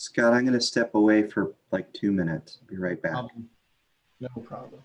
Scott, I'm going to step away for like 2 minutes. Be right back. No problem.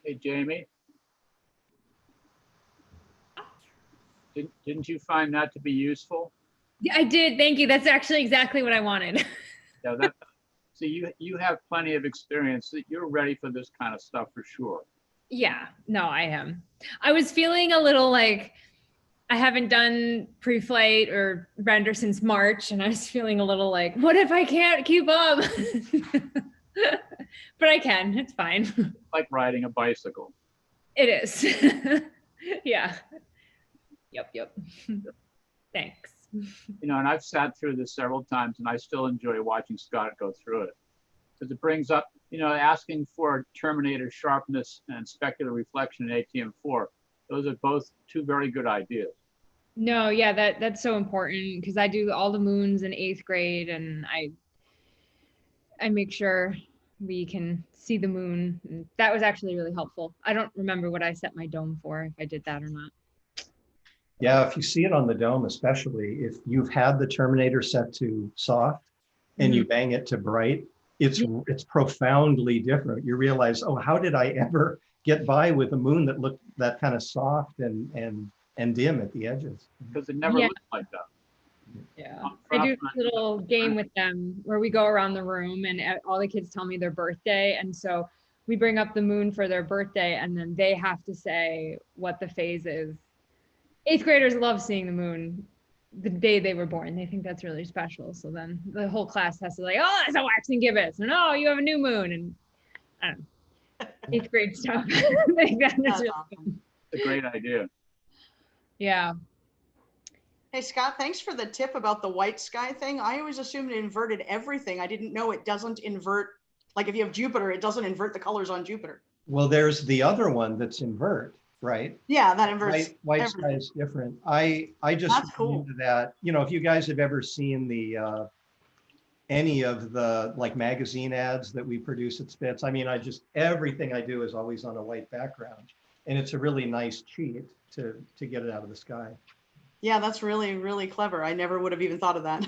Hey, Jamie. Didn't you find that to be useful? Yeah, I did. Thank you. That's actually exactly what I wanted. Yeah, so you have plenty of experience. That you're ready for this kind of stuff for sure. Yeah, no, I am. I was feeling a little like I haven't done pre-flight or render since March, and I was feeling a little like, what if I can't keep up? But I can. It's fine. Like riding a bicycle. It is. Yeah. Yep. Thanks. You know, and I've sat through this several times, and I still enjoy watching Scott go through it because it brings up, you know, asking for terminator sharpness and specular reflection in ATM4. Those are both two very good ideas. No, yeah, that's so important because I do all the moons in 8th grade, and I make sure we can see the moon. And that was actually really helpful. I don't remember what I set my dome for, if I did that or not. Yeah, if you see it on the dome, especially if you've had the terminator set to soft and you bang it to bright, it's profoundly different. You realize, oh, how did I ever get by with a moon that looked that kind of soft and dim at the edges? Because it never looked like that. Yeah, I do a little game with them where we go around the room and all the kids tell me their birthday. And so we bring up the moon for their birthday and then they have to say what the phase is. 8th graders love seeing the moon the day they were born. They think that's really special. So then the whole class has to like, oh, it's a waxing gibbous. And oh, you have a new moon. And I don't know, 8th grade stuff. That's really awesome. It's a great idea. Yeah. Hey, Scott, thanks for the tip about the white sky thing. I always assumed it inverted everything. I didn't know it doesn't invert. Like if you have Jupiter, it doesn't invert the colors on Jupiter. Well, there's the other one that's invert, right? Yeah, that inverts. White sky is different. I just That's cool. into that. You know, if you guys have ever seen the any of the like magazine ads that we produce at Spitz, I mean, everything I do is always on a white background, and it's a really nice cheat to get it out of the sky. Yeah, that's really, really clever. I never would have even thought of that.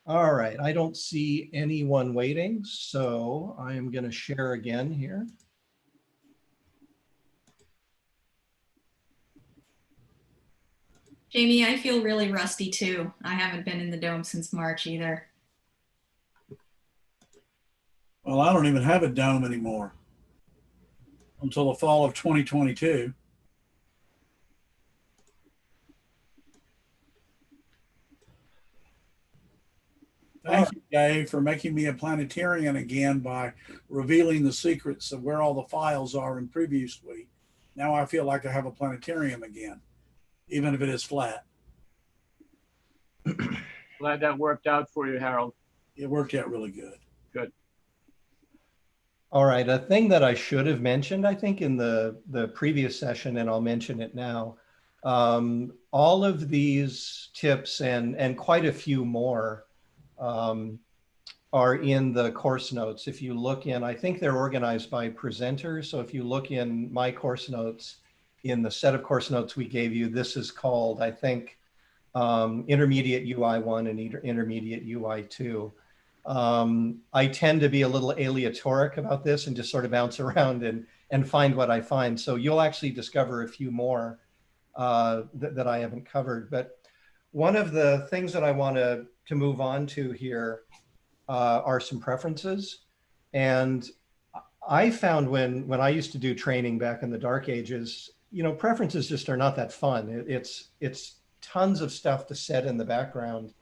All right, I don't see anyone waiting, so I am going to share again here. Jamie, I feel really rusty too. I haven't been in the dome since March either. Well, I don't even have a dome anymore until the fall of 2022. Thank you, Dave, for making me a planetarian again by revealing the secrets of where all the files are in Preview Suite. Now I feel like I have a planetarium again, even if it is flat. Glad that worked out for you, Harold. It worked out really good. Good. All right, a thing that I should have mentioned, I think, in the previous session, and I'll mention it now. All of these tips and quite a few more are in the course notes. If you look in, I think they're organized by presenter. So if you look in my course notes, in the set of course notes we gave you, this is called, I think, Intermediate UI 1 and Intermediate UI 2. I tend to be a little aleatoric about this and just sort of bounce around and find what I find. So you'll actually discover a few more that I haven't covered. But one of the things that I want to move on to here are some preferences. And I found when I used to do training back in the dark ages, you know, preferences just are not that fun. It's tons of stuff to set in the background,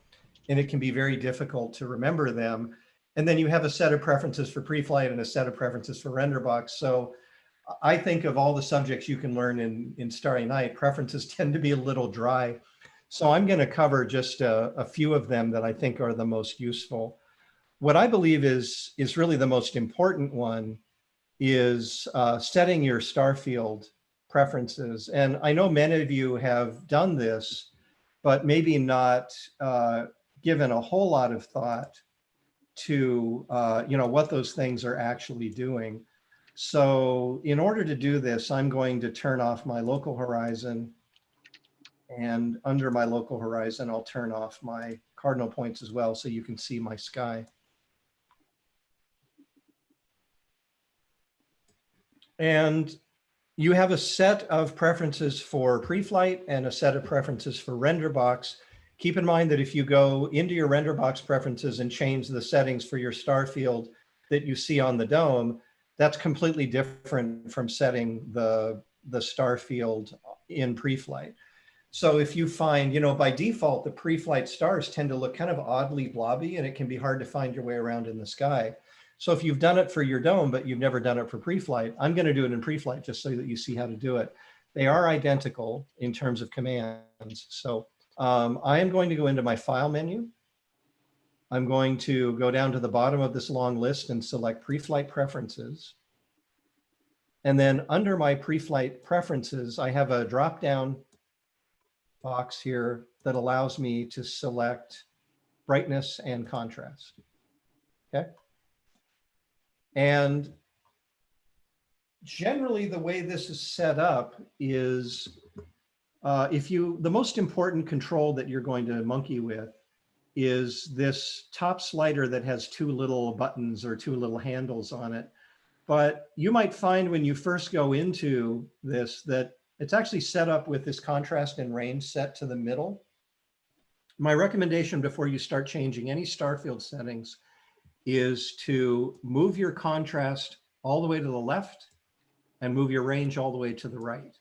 and it can be very difficult to remember them. And then you have a set of preferences for pre-flight and a set of preferences for RenderBox. So I think of all the subjects you can learn in Starry Night, preferences tend to be a little dry. So I'm going to cover just a few of them that I think are the most useful. What I believe is really the most important one is setting your star field preferences. And I know many of you have done this, but maybe not given a whole lot of thought to what those things are actually doing. So in order to do this, I'm going to turn off my local horizon, and under my local horizon, I'll turn off my cardinal points as well so you can see my sky. And you have a set of preferences for pre-flight and a set of preferences for RenderBox. Keep in mind that if you go into your RenderBox preferences and change the settings for your star field that you see on the dome, that's completely different from setting the star field in pre-flight. So if you find, by default, the pre-flight stars tend to look kind of oddly blobby, and it can be hard to find your way around in the sky. So if you've done it for your dome, but you've never done it for pre-flight, I'm going to do it in pre-flight just so that you see how to do it. They are identical in terms of commands. So I am going to go into my file menu. I'm going to go down to the bottom of this long list and select pre-flight preferences. And then under my pre-flight preferences, I have a drop-down box here that allows me to select brightness and contrast. Okay. And generally the way this is set up is the most important control that you're going to monkey with is this top slider that has two little buttons or two little handles on it. But you might find when you first go into this that it's actually set up with this contrast and range set to the middle. My recommendation before you start changing any star field settings is to move your contrast all the way to the left and move your range all the way to the right.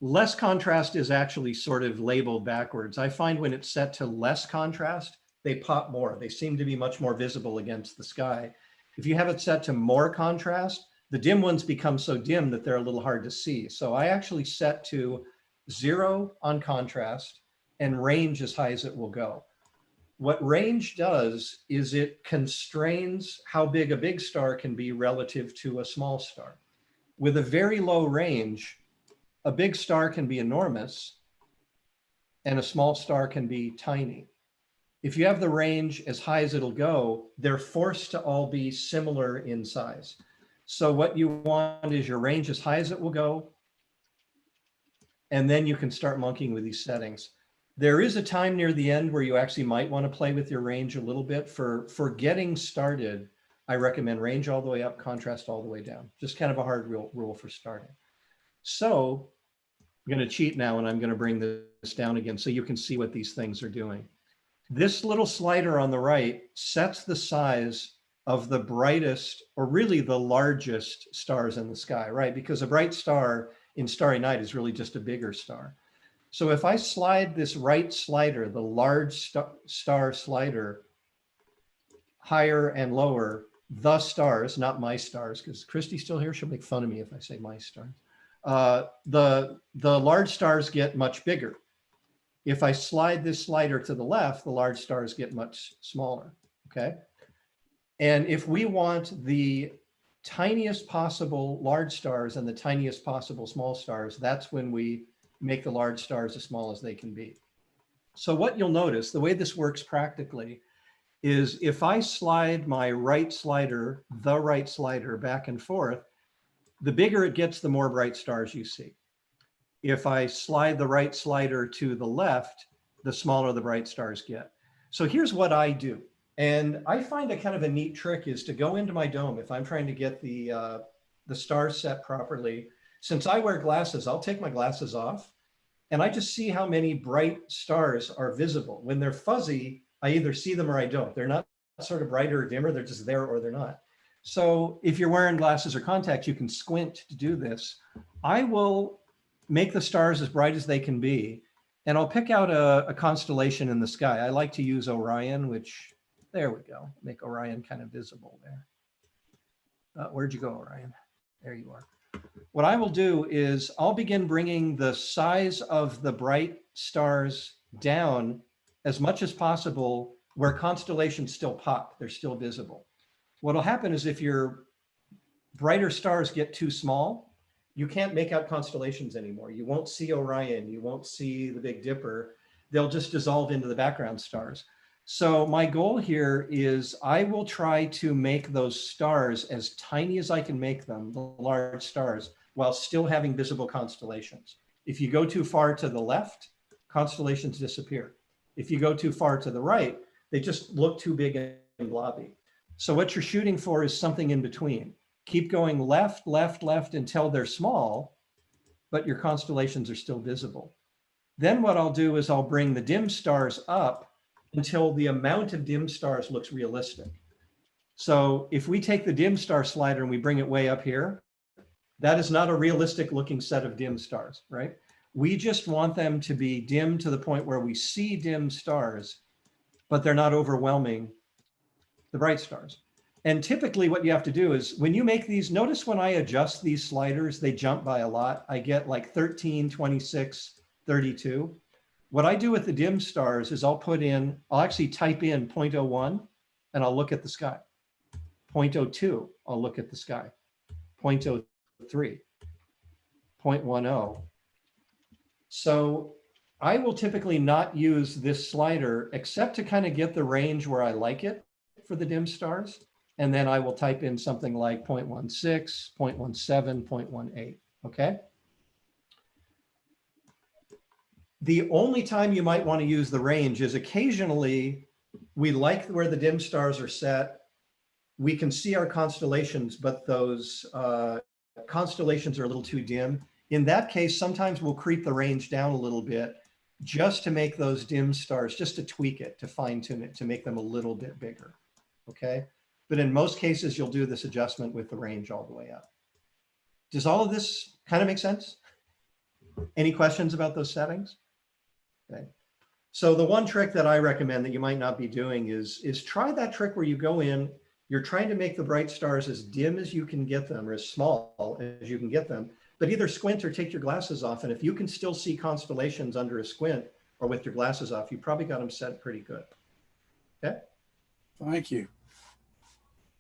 Less contrast is actually sort of labeled backwards. I find when it's set to less contrast, they pop more. They seem to be much more visible against the sky. If you have it set to more contrast, the dim ones become so dim that they're a little hard to see. So I actually set to 0 on contrast and range as high as it will go. What range does is it constrains how big a big star can be relative to a small star. With a very low range, a big star can be enormous and a small star can be tiny. If you have the range as high as it'll go, they're forced to all be similar in size. So what you want is your range as high as it will go, and then you can start monkeying with these settings. There is a time near the end where you actually might want to play with your range a little bit. For getting started, I recommend range all the way up, contrast all the way down. Just kind of a hard rule for starting. So I'm going to cheat now, and I'm going to bring this down again so you can see what these things are doing. This little slider on the right sets the size of the brightest, or really the largest stars in the sky, right? Because a bright star in Starry Night is really just a bigger star. So if I slide this right slider, the large star slider, higher and lower, the stars, not my stars, because Christy's still here, she'll make fun of me if I say my stars. The large stars get much bigger. If I slide this slider to the left, the large stars get much smaller, okay? And if we want the tiniest possible large stars and the tiniest possible small stars, that's when we make the large stars as small as they can be. So what you'll notice, the way this works practically, is if I slide my right slider, the right slider back and forth, the bigger it gets, the more bright stars you see. If I slide the right slider to the left, the smaller the bright stars get. So here's what I do. And I find a kind of a neat trick is to go into my dome. If I'm trying to get the stars set properly, since I wear glasses, I'll take my glasses off and I just see how many bright stars are visible. When they're fuzzy, I either see them or I don't. They're not sort of brighter or dimmer, they're just there or they're not. So if you're wearing glasses or contacts, you can squint to do this. I will make the stars as bright as they can be. And I'll pick out a constellation in the sky. I like to use Orion, which, there we go. Make Orion kind of visible there. Where'd you go, Orion? There you are. What I will do is I'll begin bringing the size of the bright stars down as much as possible where constellations still pop, they're still visible. What'll happen is if your brighter stars get too small, you can't make out constellations anymore. You won't see Orion, you won't see the Big Dipper. They'll just dissolve into the background stars. So my goal here is I will try to make those stars as tiny as I can make them, the large stars, while still having visible constellations. If you go too far to the left, constellations disappear. If you go too far to the right, they just look too big and blobby. So what you're shooting for is something in between. Keep going left, left, left until they're small, but your constellations are still visible. Then what I'll do is I'll bring the dim stars up until the amount of dim stars looks realistic. So if we take the dim star slider and we bring it way up here, that is not a realistic looking set of dim stars, right? We just want them to be dim to the point where we see dim stars, but they're not overwhelming the bright stars. And typically what you have to do is when you make these, notice when I adjust these sliders, they jump by a lot. I get like 13, 26, 32. What I do with the dim stars is I'll actually type in 0.01 and I'll look at the sky. 0.02, I'll look at the sky. 0.03, 0.10. So I will typically not use this slider except to kind of get the range where I like it for the dim stars. And then I will type in something like 0.16, 0.17, 0.18, okay? The only time you might want to use the range is occasionally we like where the dim stars are set. We can see our constellations, but those constellations are a little too dim. In that case, sometimes we'll creep the range down a little bit just to make those dim stars, just to tweak it, to fine tune it, to make them a little bit bigger, okay? But in most cases, you'll do this adjustment with the range all the way up. Does all of this kind of make sense? Any questions about those settings? Okay. So the one trick that I recommend that you might not be doing is try that trick where you go in, you're trying to make the bright stars as dim as you can get them, or as small as you can get them, but either squint or take your glasses off. And if you can still see constellations under a squint or with your glasses off, you probably got them set pretty good. Okay. Thank you.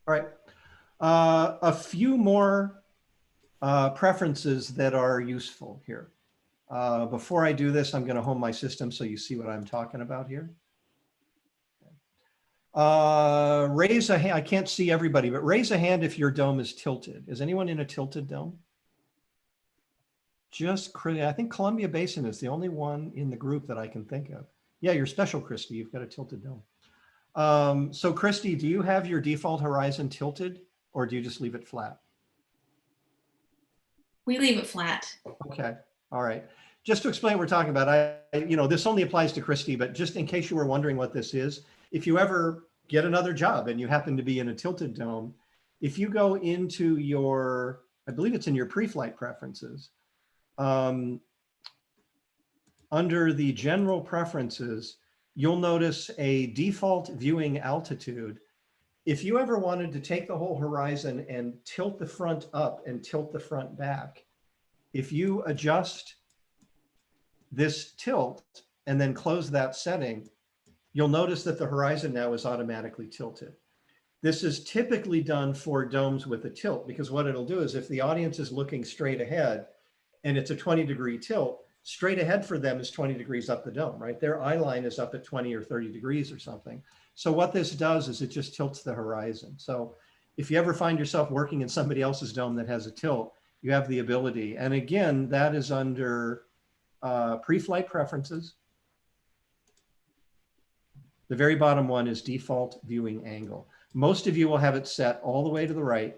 All right. A few more preferences that are useful here. Before I do this, I'm going to home my system so you see what I'm talking about here. Raise a hand. I can't see everybody, but raise a hand if your dome is tilted. Is anyone in a tilted dome? I think Columbia Basin is the only one in the group that I can think of. Yeah, you're special, Christy. You've got a tilted dome. So Christy, do you have your default horizon tilted or do you just leave it flat? We leave it flat. Okay. All right. Just to explain what we're talking about, this only applies to Christy, but just in case you were wondering what this is, if you ever get another job and you happen to be in a tilted dome, if you go into your, I believe it's in your pre-flight preferences, under the general preferences, you'll notice a default viewing altitude. If you ever wanted to take the whole horizon and tilt the front up and tilt the front back, if you adjust this tilt and then close that setting, you'll notice that the horizon now is automatically tilted. This is typically done for domes with a tilt, because what it'll do is if the audience is looking straight ahead and it's a 20-degree tilt, straight ahead for them is 20 degrees up the dome, right? Their eye line is up at 20 or 30 degrees or something. So what this does is it just tilts the horizon. So if you ever find yourself working in somebody else's dome that has a tilt, you have the ability. And again, that is under pre-flight preferences. The very bottom one is default viewing angle. Most of you will have it set all the way to the right.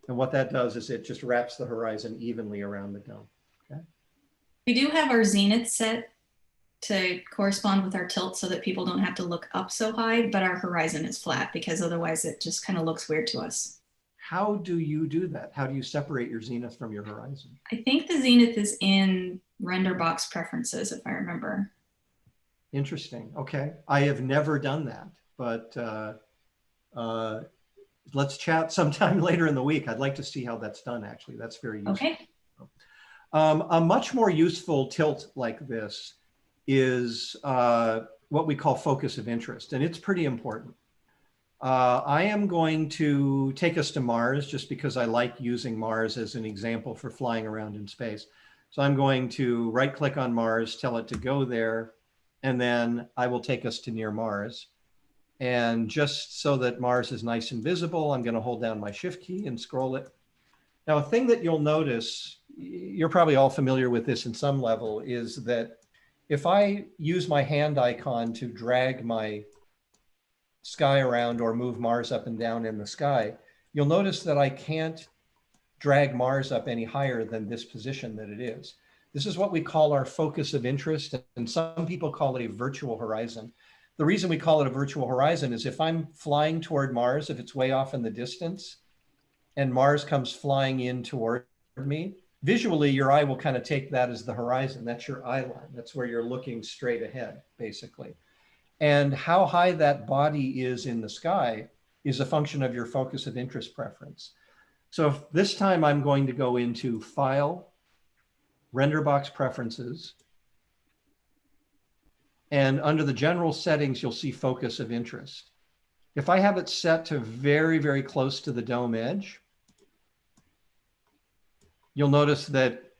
And what that does is it just wraps the horizon evenly around the dome. Okay. We do have our zenith set to correspond with our tilt so that people don't have to look up so high, but our horizon is flat because otherwise it just kind of looks weird to us. How do you do that? How do you separate your zenith from your horizon? I think the zenith is in render box preferences, if I remember. Interesting. Okay. I have never done that, but let's chat sometime later in the week. I'd like to see how that's done, actually. That's very useful. Okay. A much more useful tilt like this is what we call focus of interest, and it's pretty important. I am going to take us to Mars just because I like using Mars as an example for flying around in space. So I'm going to right click on Mars, tell it to go there, and then I will take us to near Mars. And just so that Mars is nice and visible, I'm going to hold down my shift key and scroll it. Now, a thing that you'll notice, you're probably all familiar with this in some level, is that if I use my hand icon to drag my sky around or move Mars up and down in the sky, you'll notice that I can't drag Mars up any higher than this position that it is. This is what we call our focus of interest, and some people call it a virtual horizon. The reason we call it a virtual horizon is if I'm flying toward Mars, if it's way off in the distance, and Mars comes flying in toward me, visually, your eye will kind of take that as the horizon. That's your eye line. That's where you're looking straight ahead, basically. And how high that body is in the sky is a function of your focus of interest preference. So this time I'm going to go into File, Render Box Preferences, and under the general settings, you'll see focus of interest. If I have it set to very, very close to the dome edge, you'll notice that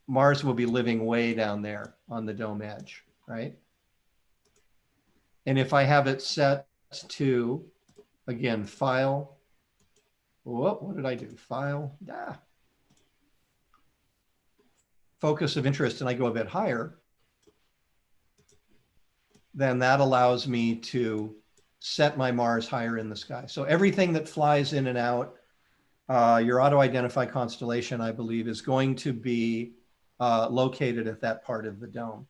Mars will be living way down there on the dome edge, right? And if I have it set to, again, File, what did I do? File, focus of interest, and I go a bit higher, then that allows me to set my Mars higher in the sky. So everything that flies in and out, your auto-identify constellation, I believe, is going to be located at that part of the dome.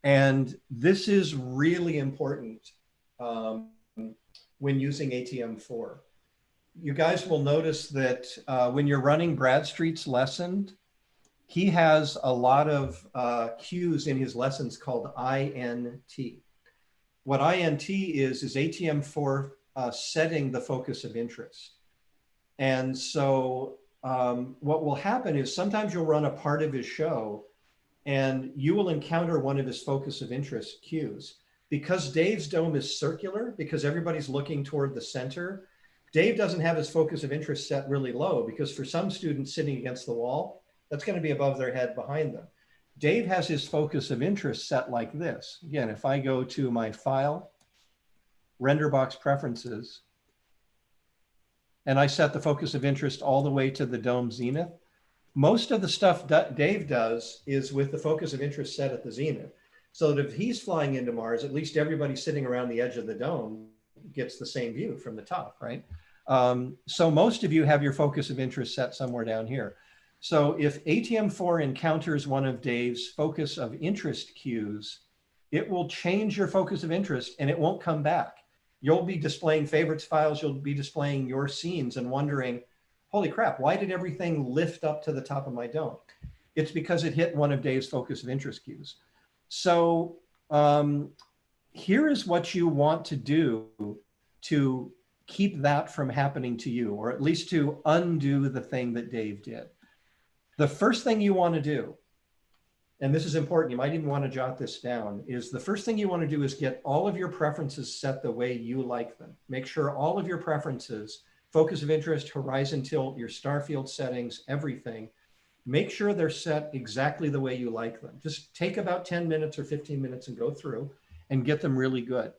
And this is really important when using ATM4. You guys will notice that when you're running Bradstreet's lesson, he has a lot of cues in his lessons called INT. What INT is ATM4 setting the focus of interest. And so what will happen is sometimes you'll run a part of his show and you will encounter one of his focus of interest cues. Because Dave's dome is circular, because everybody's looking toward the center, Dave doesn't have his focus of interest set really low, because for some students sitting against the wall, that's going to be above their head behind them. Dave has his focus of interest set like this. Again, if I go to my File, Render Box Preferences, and I set the focus of interest all the way to the dome zenith, most of the stuff Dave does is with the focus of interest set at the zenith. So that if he's flying into Mars, at least everybody sitting around the edge of the dome gets the same view from the top, right? So most of you have your focus of interest set somewhere down here. So if ATM4 encounters one of Dave's focus of interest cues, it will change your focus of interest and it won't come back. You'll be displaying favorites files, you'll be displaying your scenes and wondering, holy crap, why did everything lift up to the top of my dome? It's because it hit one of Dave's focus of interest cues. So here is what you want to do to keep that from happening to you, or at least to undo the thing that Dave did. The first thing you want to do, and this is important, you might even want to jot this down, is the first thing you want to do is get all of your preferences set the way you like them. Make sure all of your preferences, focus of interest, horizon tilt, your star field settings, everything, make sure they're set exactly the way you like them. Just take about 10 minutes or 15 minutes and go through and get them really good.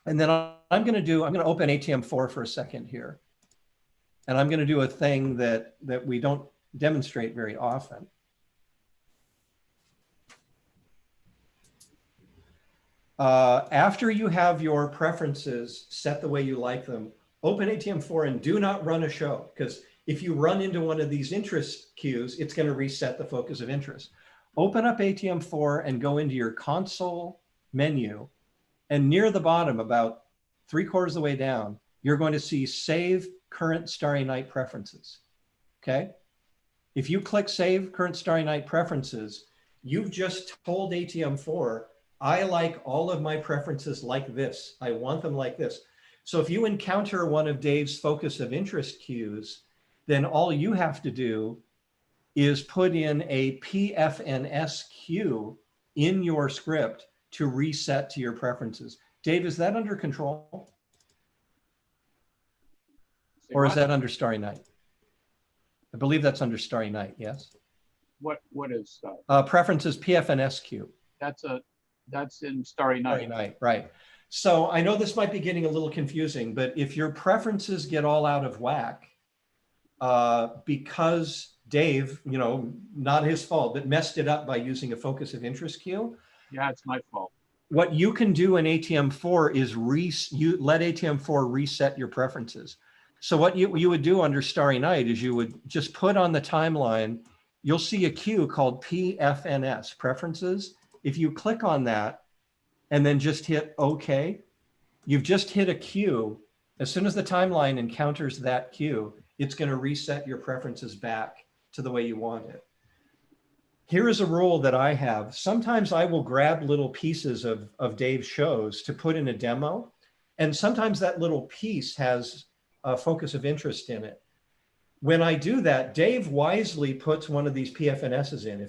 And then I'm going to open ATM4 for a second here. And I'm going to do a thing that we don't demonstrate very often. After you have your preferences set the way you like them, open ATM4 and do not run a show, because if you run into one of these interest cues, it's going to reset the focus of interest. Open up ATM4 and go into your console menu, and near the bottom, about 3/4 of the way down, you're going to see save current Starry Night preferences. Okay. If you click save current Starry Night preferences, you've just told ATM4, I like all of my preferences like this. I want them like this. So if you encounter one of Dave's focus of interest cues, then all you have to do is put in a PFNS cue in your script to reset to your preferences. Dave, is that under control? Or is that under Starry Night? I believe that's under Starry Night, yes? What is preferences PFNS cue. That's in Starry Night. Starry Night, right. So I know this might be getting a little confusing, but if your preferences get all out of whack, because Dave, you know, not his fault, but messed it up by using a focus of interest cue. Yeah, it's my fault. What you can do in ATM4 is let ATM4 reset your preferences. So what you would do under Starry Night is you would just put on the timeline, you'll see a cue called PFNS, preferences. If you click on that and then just hit OK, you've just hit a cue. As soon as the timeline encounters that cue, it's going to reset your preferences back to the way you want it. Here is a rule that I have. Sometimes I will grab little pieces of Dave's shows to put in a demo. And sometimes that little piece has a focus of interest in it. When I do that, Dave wisely puts one of these PFNSs in.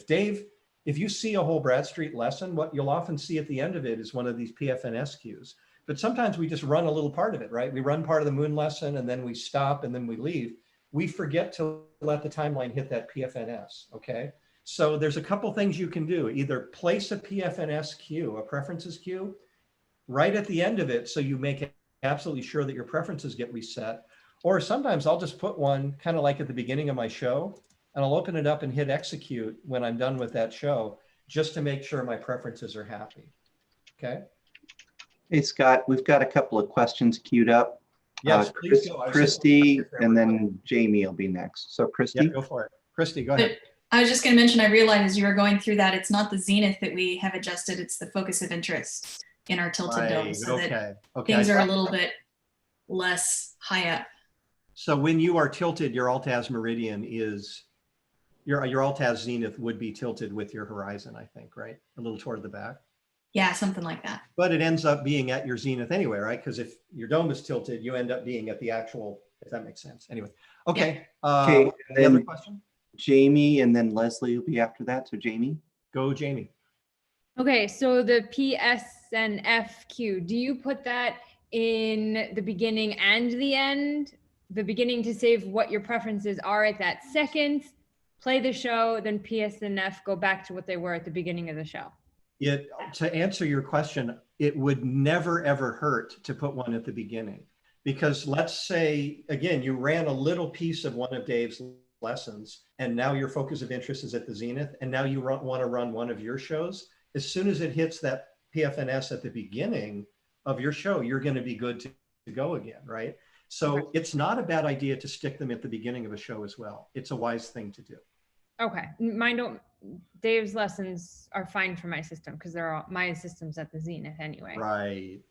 If you see a whole Bradstreet lesson, what you'll often see at the end of it is one of these PFNS cues. But sometimes we just run a little part of it, right? We run part of the moon lesson and then we stop and then we leave. We forget to let the timeline hit that PFNS, okay? So there's a couple things you can do. Either place a PFNS cue, a preferences cue, right at the end of it so you make it absolutely sure that your preferences get reset. Or sometimes I'll just put one kind of like at the beginning of my show, and I'll open it up and hit execute when I'm done with that show, just to make sure my preferences are happy, okay? Hey, Scott, we've got a couple of questions queued up. Yes, please go. Christy, and then Jamie will be next. So Christy? Yeah, go for it. Christy, go ahead. I was just going to mention, I realized as you were going through that, it's not the zenith that we have adjusted, it's the focus of interest in our tilted dome, so that things are a little bit less high up. So when you are tilted, your Altaz meridian is, your Altaz zenith would be tilted with your horizon, I think, right? A little toward the back. Yeah, something like that. But it ends up being at your zenith anyway, right? Because if your dome is tilted, you end up being at the actual, if that makes sense. Anyway, okay. Okay, any other question? Jamie, and then Leslie will be after that. So Jamie. Go, Jamie. Okay, so the PSNFQ, do you put that in the beginning and the end? The beginning to save what your preferences are at that second, play the show, then PSNF go back to what they were at the beginning of the show? To answer your question, it would never ever hurt to put one at the beginning, because let's say, again, you ran a little piece of one of Dave's lessons and now your focus of interest is at the zenith, and now you want to run one of your shows. As soon as it hits that PFNS at the beginning of your show, you're going to be good to go again, right? So it's not a bad idea to stick them at the beginning of a show as well. It's a wise thing to do. Okay, mine don't. Dave's lessons are fine for my system because they're all my system's at the zenith anyway. Right.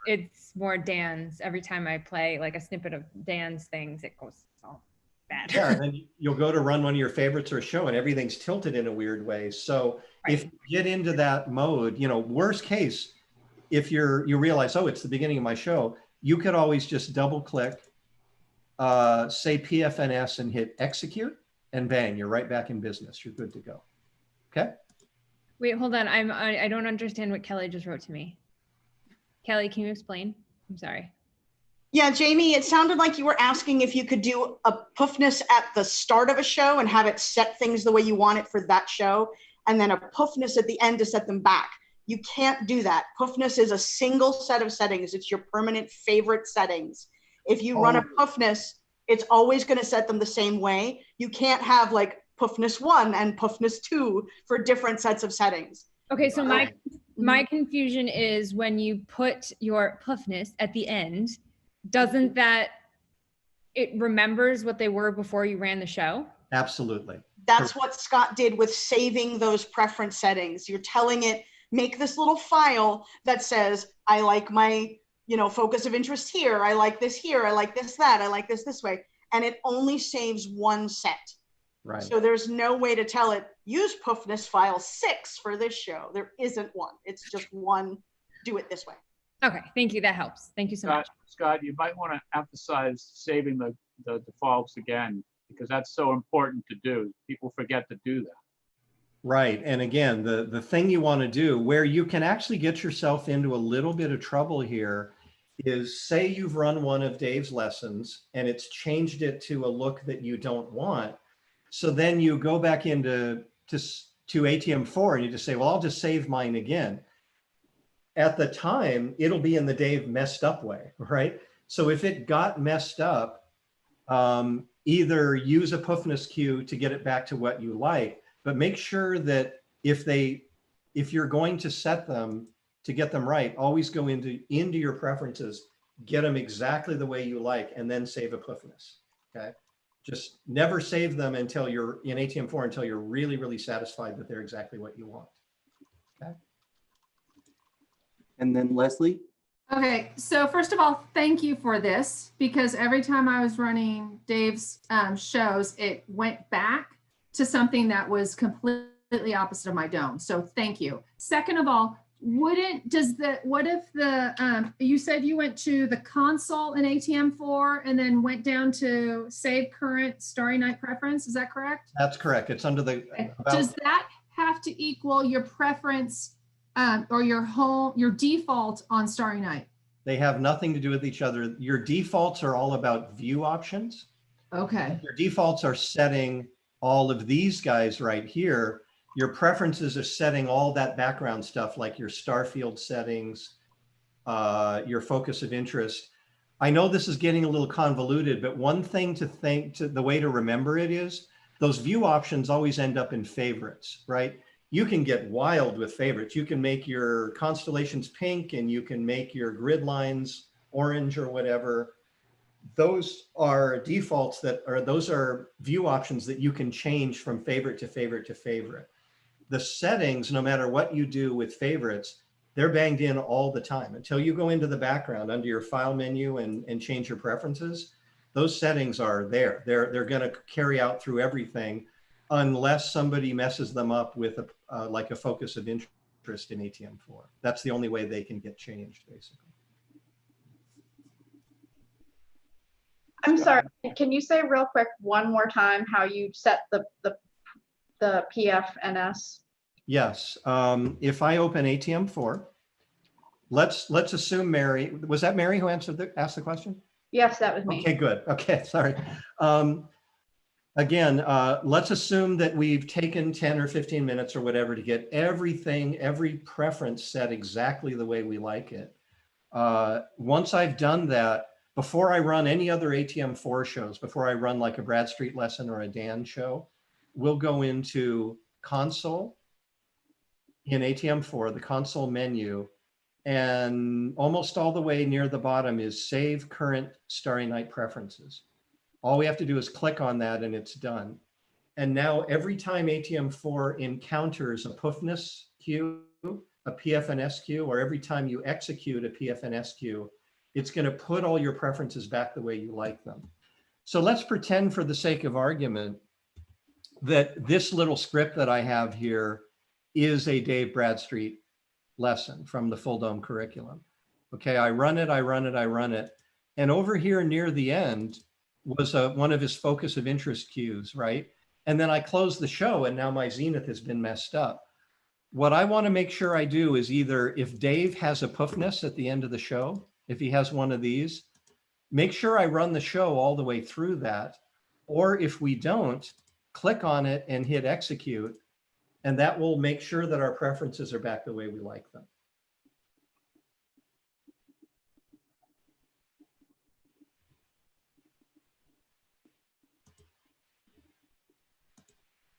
It's more Dan's. Every time I play like a snippet of Dan's things, it goes all bad. Yeah, and then you'll go to run one of your favorites or a show, and everything's tilted in a weird way. So if you get into that mode, you know, worst case, if you realize, oh, it's the beginning of my show, you could always just double click, say PFNS and hit execute, and bang, you're right back in business. You're good to go. Okay. Wait, hold on. I don't understand what Kelly just wrote to me. Kelly, can you explain? I'm sorry. Yeah, Jamie, it sounded like you were asking if you could do a puffness at the start of a show and have it set things the way you want it for that show, and then a puffness at the end to set them back. You can't do that. Puffness is a single set of settings. It's your permanent favorite settings. If you run a puffness, it's always going to set them the same way. You can't have like puffness 1 and puffness 2 for different sets of settings. Okay, so my confusion is when you put your puffness at the end, doesn't that, it remembers what they were before you ran the show? Absolutely. That's what Scott did with saving those preference settings. You're telling it, make this little file that says, I like my you know, focus of interest here. I like this here. I like this, that. I like this way. And it only saves one set. Right. So there's no way to tell it, use Puffness file 6 for this show. There isn't one. It's just one, do it this way. Okay, thank you. That helps. Thank you so much. Scott, you might want to emphasize saving the defaults again, because that's so important to do. People forget to do that. Right. And again, the thing you want to do where you can actually get yourself into a little bit of trouble here is, say you've run one of Dave's lessons and it's changed it to a look that you don't want. So then you go back into to ATM4 and you just say, well, I'll just save mine again. At the time, it'll be in the Dave messed up way, right? So if it got messed up, either use a Puffness cue to get it back to what you like, but make sure that if you're going to set them to get them right, always go into your preferences, get them exactly the way you like, and then save a Puffness, okay? Just never save them until you're in ATM4 until you're really, really satisfied that they're exactly what you want, okay? And then Leslie? Okay, so first of all, thank you for this, because every time I was running Dave's shows, it went back to something that was completely opposite of my dome. So thank you. Second of all, what if you said you went to the console in ATM4 and then went down to save current Starry Night preference? Is that correct? That's correct. It's under the. Does that have to equal your preference or your default on Starry Night? They have nothing to do with each other. Your defaults are all about view options. Okay. Your defaults are setting all of these guys right here. Your preferences are setting all that background stuff like your star field settings, your focus of interest. I know this is getting a little convoluted, but one thing the way to remember it is those view options always end up in favorites, right? You can get wild with favorites. You can make your constellations pink and you can make your grid lines orange or whatever. Those are defaults those are view options that you can change from favorite to favorite to favorite. The settings, no matter what you do with favorites, they're banged in all the time until you go into the background under your file menu and change your preferences. Those settings are there. They're going to carry out through everything unless somebody messes them up with like a focus of interest in ATM4. That's the only way they can get changed, basically. I'm sorry, can you say real quick one more time how you set the PFNS? Yes, if I open ATM4, let's assume Mary, was that Mary who asked the question? Yes, that was me. Okay, good. Okay, sorry. Again, let's assume that we've taken 10 or 15 minutes or whatever to get every preference set exactly the way we like it. Once I've done that, before I run any other ATM4 shows, before I run like a Bradstreet lesson or a Dan show, we'll go into console in ATM4, the console menu, and almost all the way near the bottom is save current Starry Night preferences. All we have to do is click on that and it's done. And now every time ATM4 encounters a Puffness cue, a PFNS cue, or every time you execute a PFNS cue, it's going to put all your preferences back the way you like them. So let's pretend for the sake of argument that this little script that I have here is a Dave Bradstreet lesson from the Full Dome curriculum. Okay, I run it. And over here near the end was one of his focus of interest cues, right? And then I close the show and now my zenith has been messed up. What I want to make sure I do is either if Dave has a Puffness at the end of the show, if he has one of these, make sure I run the show all the way through that. Or if we don't, click on it and hit execute, and that will make sure that our preferences are back the way we like them.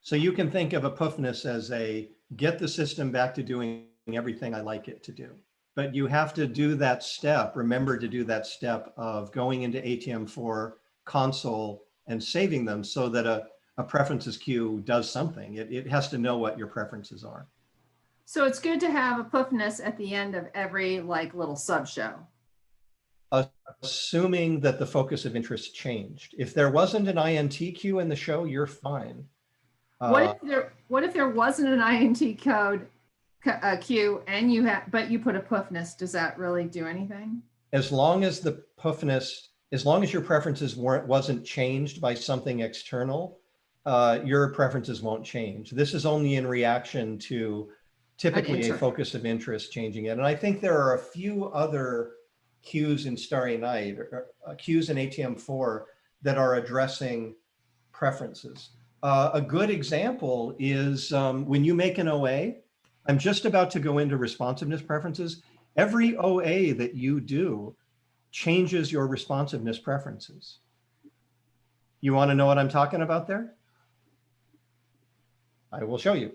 So you can think of a Puffness as a get the system back to doing everything I like it to do. But you have to do that step, remember to do that step of going into ATM4 console and saving them so that a preferences queue does something. It has to know what your preferences are. So it's good to have a Puffness at the end of every like little sub show. assuming that the focus of interest changed. If there wasn't an INT cue in the show, you're fine. What if there wasn't an INT code cue and but you put a puffness? Does that really do anything? As long as the puffness, as long as your preferences wasn't changed by something external, your preferences won't change. This is only in reaction to typically a focus of interest changing it. And I think there are a few other cues in Starry Night, or cues in ATM4 that are addressing preferences. A good example is when you make an OA, I'm just about to go into responsiveness preferences. Every OA that you do changes your responsiveness preferences. You want to know what I'm talking about there? I will show you.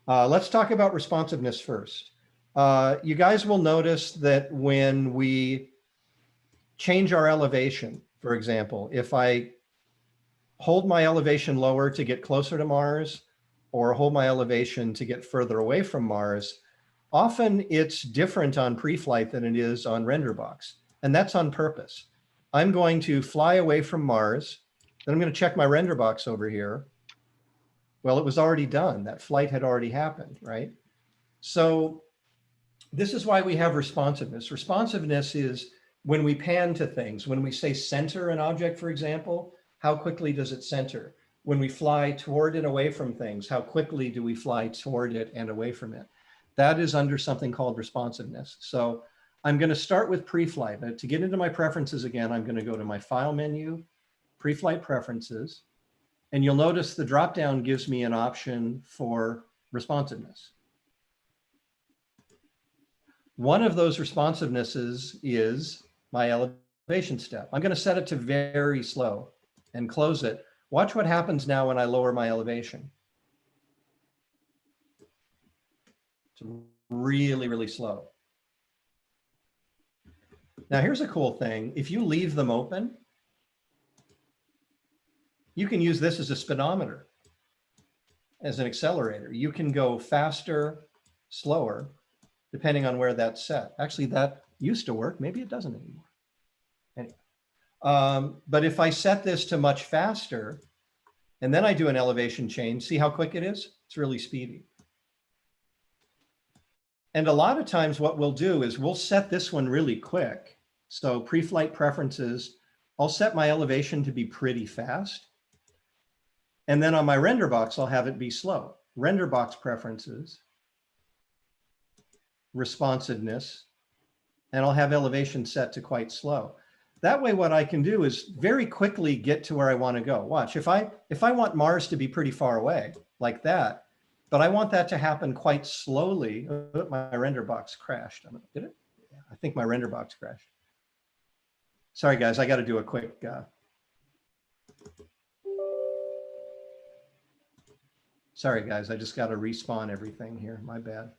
Let's talk about responsiveness first. You guys will notice that when we change our elevation, for example, if I hold my elevation lower to get closer to Mars, or hold my elevation to get further away from Mars, often it's different on pre-flight than it is on render box. And that's on purpose. I'm going to fly away from Mars, then I'm going to check my render box over here. Well, it was already done. That flight had already happened, right? So this is why we have responsiveness. Responsiveness is when we pan to things, when we say center an object, for example, how quickly does it center? When we fly toward and away from things, how quickly do we fly toward it and away from it? That is under something called responsiveness. So I'm going to start with pre-flight. Now, to get into my preferences again, I'm going to go to my file menu, pre-flight preferences, and you'll notice the drop-down gives me an option for responsiveness. One of those responsivenesses is my elevation step. I'm going to set it to very slow and close it. Watch what happens now when I lower my elevation. It's really, really slow. Now here's a cool thing. If you leave them open, you can use this as a speedometer, as an accelerator. You can go faster, slower, depending on where that's set. Actually, that used to work. Maybe it doesn't anymore. Anyway, but if I set this to much faster, and then I do an elevation change, see how quick it is? It's really speedy. And a lot of times what we'll do is we'll set this one really quick. So pre-flight preferences, I'll set my elevation to be pretty fast. And then on my render box, I'll have it be slow. Render box preferences, responsiveness, and I'll have elevation set to quite slow. That way, what I can do is very quickly get to where I want to go. Watch, if I want Mars to be pretty far away like that, but I want that to happen quite slowly. Oh, my render box crashed. Did it? Yeah, I think my render box crashed. Sorry, guys, I got to do a quick. Sorry, guys, I just got to respawn everything here. My bad.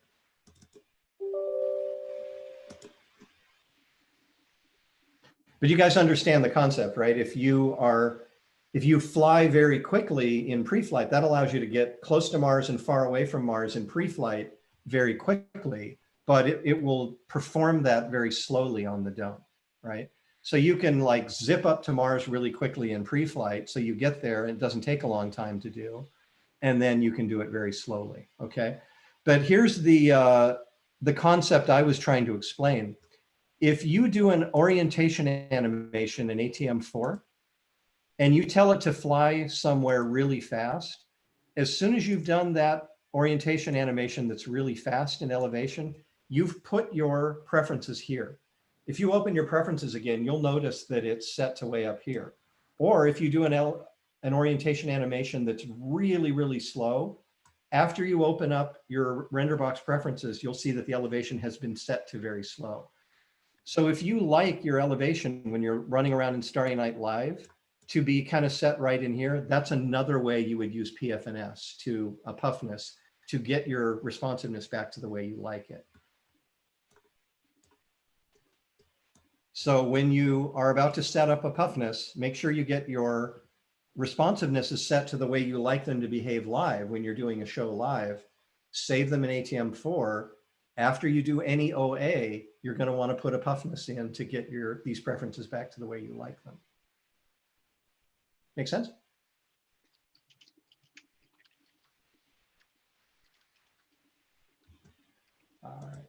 But you guys understand the concept, right? If you fly very quickly in pre-flight, that allows you to get close to Mars and far away from Mars in pre-flight very quickly, but it will perform that very slowly on the dome, right? So you can like zip up to Mars really quickly in pre-flight, so you get there, it doesn't take a long time to do, and then you can do it very slowly, okay? But here's the concept I was trying to explain. If you do an orientation animation in ATM4 and you tell it to fly somewhere really fast, as soon as you've done that orientation animation that's really fast in elevation, you've put your preferences here. If you open your preferences again, you'll notice that it's set to way up here. Or if you do an orientation animation that's really, really slow, after you open up your render box preferences, you'll see that the elevation has been set to very slow. So if you like your elevation when you're running around in Starry Night Live to be kind of set right in here, that's another way you would use PFNS to a puffness to get your responsiveness back to the way you like it. So when you are about to set up a puffness, make sure you get your responsiveness is set to the way you like them to behave live when you're doing a show live. Save them in ATM4 After you do any OA, you're going to want to put a puffiness in to get these preferences back to the way you like them. Make sense? All right.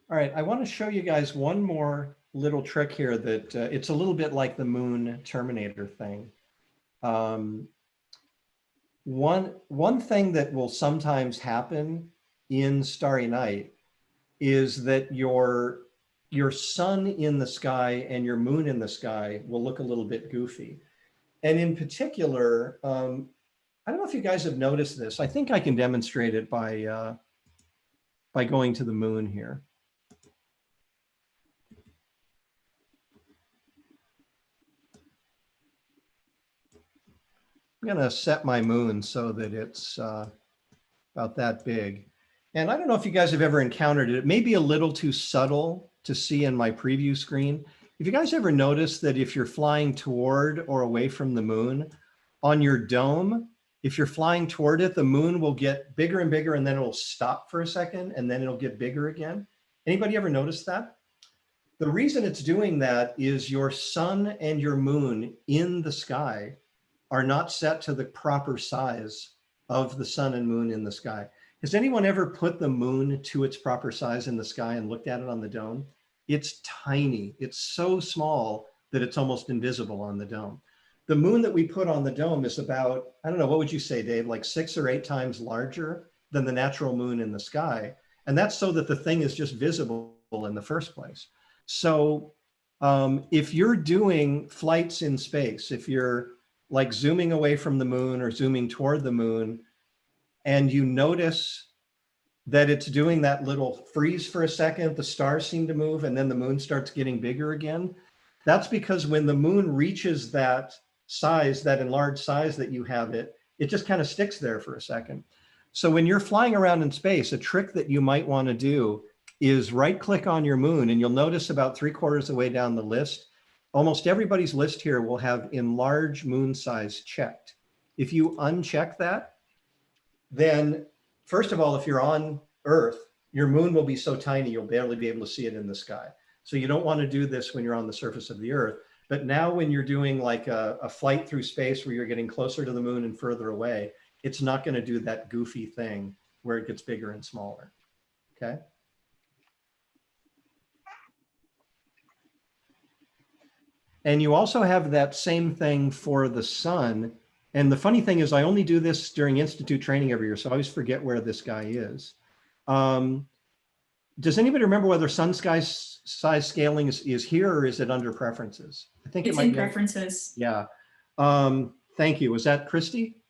All right, I want to show you guys one more little trick here that it's a little bit like the moon terminator thing. One thing that will sometimes happen in Starry Night is that your sun in the sky and your moon in the sky will look a little bit goofy. And in particular, I don't know if you guys have noticed this. I think I can demonstrate it by going to the moon here. I'm going to set my moon so that it's about that big. And I don't know if you guys have ever encountered it. It may be a little too subtle to see in my preview screen. If you guys ever notice that if you're flying toward or away from the moon, on your dome, if you're flying toward it, the moon will get bigger and bigger, and then it'll stop for a second, and then it'll get bigger again. Anybody ever notice that? The reason it's doing that is your sun and your moon in the sky are not set to the proper size of the sun and moon in the sky. Has anyone ever put the moon to its proper size in the sky and looked at it on the dome? It's tiny. It's so small that it's almost invisible on the dome. The moon that we put on the dome is about, I don't know, what would you say, Dave, like 6 or 8 times larger than the natural moon in the sky. And that's so that the thing is just visible in the first place. So if you're doing flights in space, if you're like zooming away from the moon or zooming toward the moon, and you notice that it's doing that little freeze for a second, the stars seem to move, and then the moon starts getting bigger again. That's because when the moon reaches that size, that enlarged size that you have it just kind of sticks there for a second. So when you're flying around in space, a trick that you might want to do is right click on your moon, and you'll notice about 3/4 of the way down the list, almost everybody's list here will have enlarge moon size checked. If you uncheck that, then first of all, if you're on Earth, your moon will be so tiny, you'll barely be able to see it in the sky. So you don't want to do this when you're on the surface of the Earth. But now when you're doing like a flight through space where you're getting closer to the moon and further away, it's not going to do that goofy thing where it gets bigger and smaller. Okay. And you also have that same thing for the sun. And the funny thing is I only do this during Institute training every year, so I always forget where this guy is. Does anybody remember whether sun sky size scaling is here or is it under preferences? I think it's it might in be preferences. Yeah. Thank you. Was that Christy?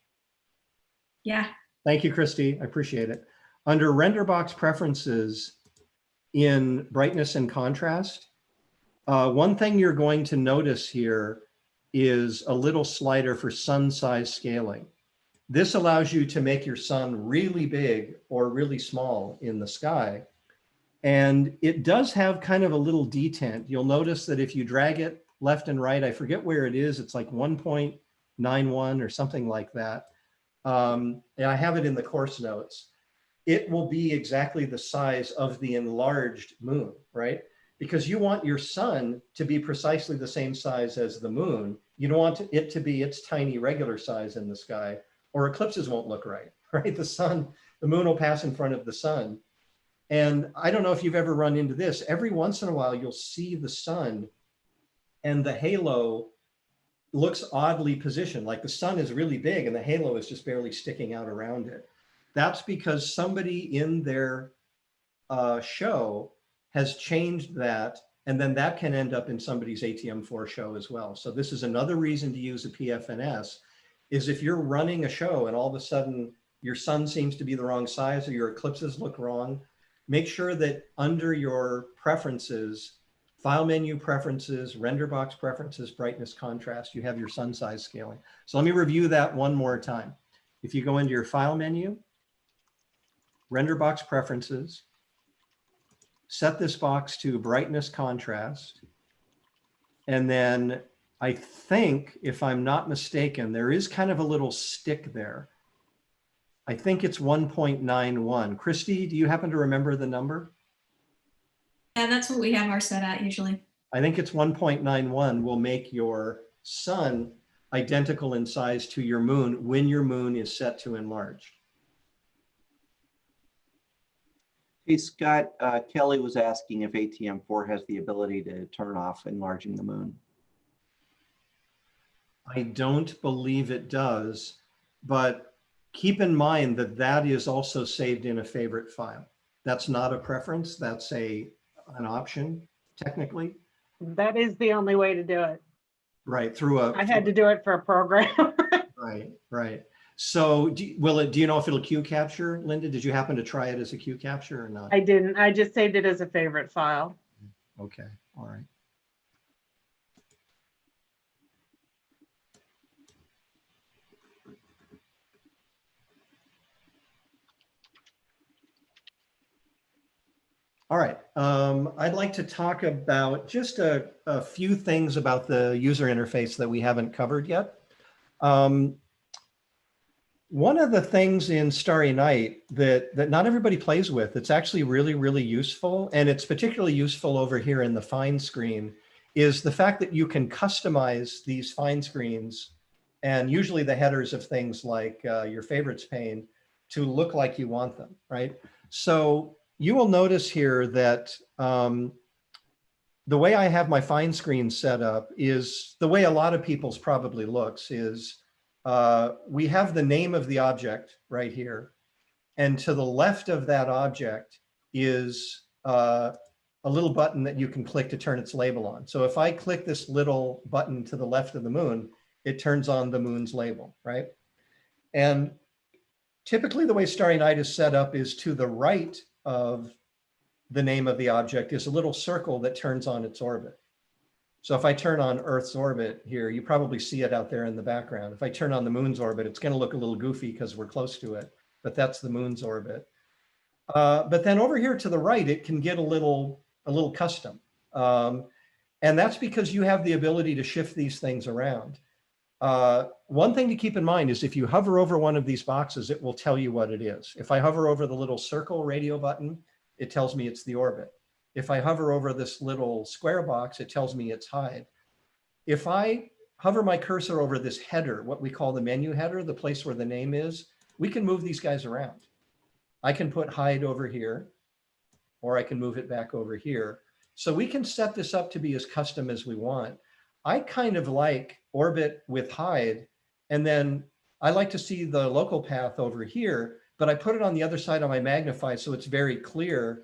Yeah. Thank you, Christy. I appreciate it. Under render box preferences in brightness and contrast, one thing you're going to notice here is a little slider for sun size scaling. This allows you to make your sun really big or really small in the sky. And it does have kind of a little detent. You'll notice that if you drag it left and right, I forget where it is, it's like 1.91 or something like that. And I have it in the course notes. It will be exactly the size of the enlarged moon, right? Because you want your sun to be precisely the same size as the moon. You don't want it to be its tiny regular size in the sky, or eclipses won't look right, right? The moon will pass in front of the sun. And I don't know if you've ever run into this. Every once in a while, you'll see the sun and the halo looks oddly positioned, like the sun is really big and the halo is just barely sticking out around it. That's because somebody in their show has changed that, and then that can end up in somebody's ATM4 show as well. So this is another reason to use a PFNS, is if you're running a show and all of a sudden your sun seems to be the wrong size or your eclipses look wrong, make sure that under your preferences, file menu preferences, render box preferences, brightness, contrast, you have your sun size scaling. So let me review that one more time. If you go into your file menu, render box preferences, set this box to brightness, contrast, and then I think, if I'm not mistaken, there is kind of a little stick there. I think it's 1.91. Christy, do you happen to remember the number? Yeah, that's what we have our set at usually. I think it's 1.91 will make your sun identical in size to your moon when your moon is set to enlarge. Hey, Scott, Kelly was asking if ATM4 has the ability to turn off enlarging the moon. I don't believe it does, but keep in mind that that is also saved in a favorite file. That's not a preference, that's an option, technically. That is the only way to do it. Right, through a... I had to do it for a program. Right, right. So do you know if it'll queue capture, Linda? Did you happen to try it as a queue capture or not? I didn't. I just saved it as a favorite file. Okay, all right. All right, I'd like to talk about just a few things about the user interface that we haven't covered yet. One of the things in Starry Night that not everybody plays with, it's actually really, really useful, and it's particularly useful over here in the fine screen, is the fact that you can customize these fine screens, and usually the headers of things like your favorites pane, to look like you want them, right? So you will notice here that the way I have my fine screen set up is the way a lot of people's probably looks is we have the name of the object right here. And to the left of that object is a little button that you can click to turn its label on. So if I click this little button to the left of the moon, it turns on the moon's label, right? And typically the way Starry Night is set up is to the right of the name of the object is a little circle that turns on its orbit. So if I turn on Earth's orbit here, you probably see it out there in the background. If I turn on the moon's orbit, it's going to look a little goofy because we're close to it, but that's the moon's orbit. But then over here to the right, it can get a little custom. And that's because you have the ability to shift these things around. One thing to keep in mind is if you hover over one of these boxes, it will tell you what it is. If I hover over the little circle radio button, it tells me it's the orbit. If I hover over this little square box, it tells me it's hide. If I hover my cursor over this header, what we call the menu header, the place where the name is, we can move these guys around. I can put hide over here, or I can move it back over here. So we can set this up to be as custom as we want. I kind of like orbit with hide, and then I like to see the local path over here, but I put it on the other side of my magnify so it's very clear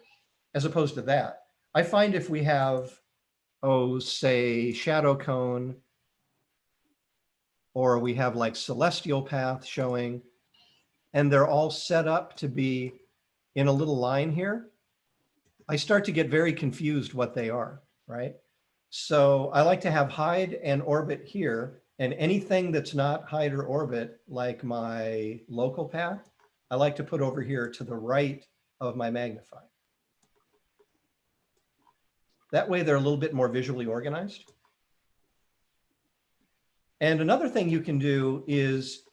as opposed to that. I find if we have, say shadow cone, or we have like celestial path showing, and they're all set up to be in a little line here, I start to get very confused what they are, right? So I like to have hide and orbit here, and anything that's not hide or orbit, like my local path, I like to put over here to the right of my magnify. That way they're a little bit more visually organized. And another thing you can do is,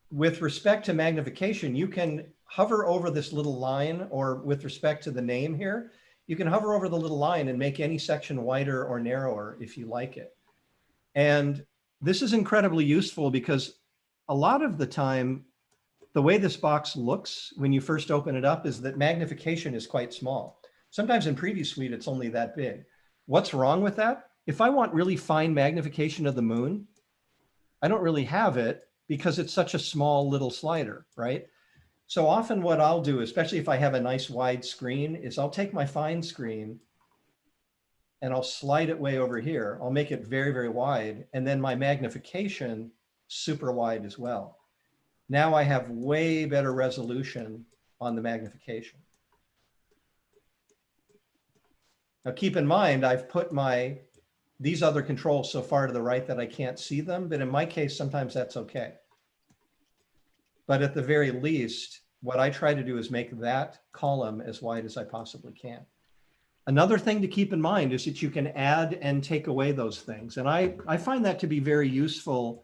with respect to magnification, you can hover over this little line, or with respect to the name here, you can hover over the little line and make any section wider or narrower if you like it. And this is incredibly useful because a lot of the time, the way this box looks when you first open it up is that magnification is quite small. Sometimes in Preview Suite, it's only that big. What's wrong with that? If I want really fine magnification of the moon, I don't really have it because it's such a small little slider, right? So often what I'll do, especially if I have a nice wide screen, is I'll take my fine screen and I'll slide it way over here. I'll make it very, very wide. And then my magnification super wide as well. Now I have way better resolution on the magnification. Now keep in mind, I've put these other controls so far to the right that I can't see them, but in my case, sometimes that's okay. But at the very least, what I try to do is make that column as wide as I possibly can. Another thing to keep in mind is that you can add and take away those things. And I find that to be very useful.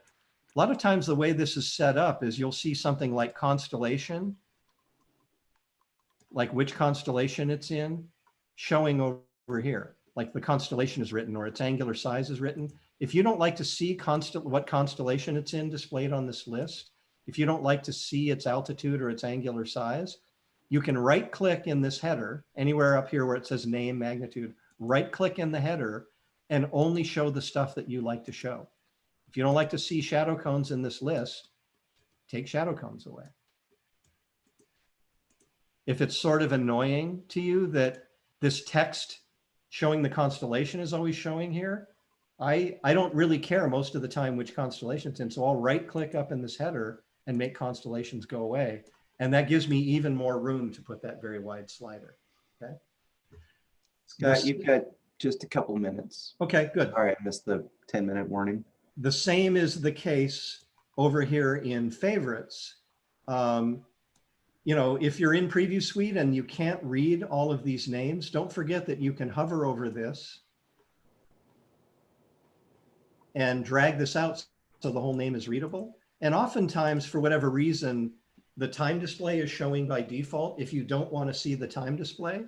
A lot of times the way this is set up is you'll see something like constellation, like which constellation it's in, showing over here, like the constellation is written or its angular size is written. If you don't like to see what constellation it's in displayed on this list, if you don't like to see its altitude or its angular size, you can right click in this header, anywhere up here where it says name, magnitude, right click in the header and only show the stuff that you like to show. If you don't like to see shadow cones in this list, take shadow cones away. If it's sort of annoying to you that this text showing the constellation is always showing here, I don't really care most of the time which constellation it's in. So I'll right click up in this header and make constellations go away. And that gives me even more room to put that very wide slider. Okay. Scott, you've got just a couple minutes. Okay, good. All right, I missed the 10-minute warning. The same is the case over here in favorites. You know, if you're in Preview Suite and you can't read all of these names, don't forget that you can hover over this and drag this out so the whole name is readable. And oftentimes, for whatever reason, the time display is showing by default. If you don't want to see the time display,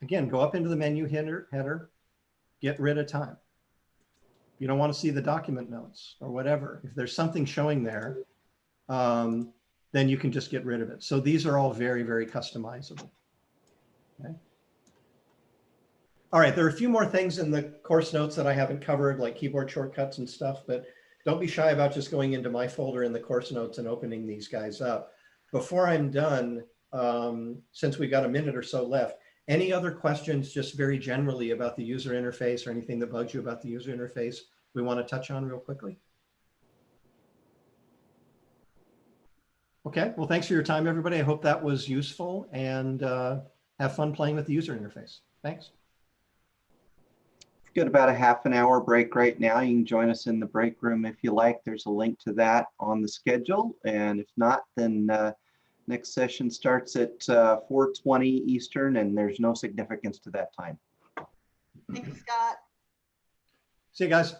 again, go up into the menu header, get rid of time. If you don't want to see the document notes or whatever, if there's something showing there, then you can just get rid of it. So these are all very, very customizable. Okay. All right, there are a few more things in the course notes that I haven't covered, like keyboard shortcuts and stuff, but don't be shy about just going into my folder in the course notes and opening these guys up. Before I'm done, since we've got a minute or so left, any other questions just very generally about the user interface or anything that bugs you about the user interface we want to touch on real quickly? Okay, well, thanks for your time, everybody. I hope that was useful and have fun playing with the user interface. Thanks. We've got about a half an hour break right now. You can join us in the break room if you like. There's a link to that on the schedule. And if not, then next session starts at 4:20 Eastern, and there's no significance to that time. Thank you, Scott. See you guys.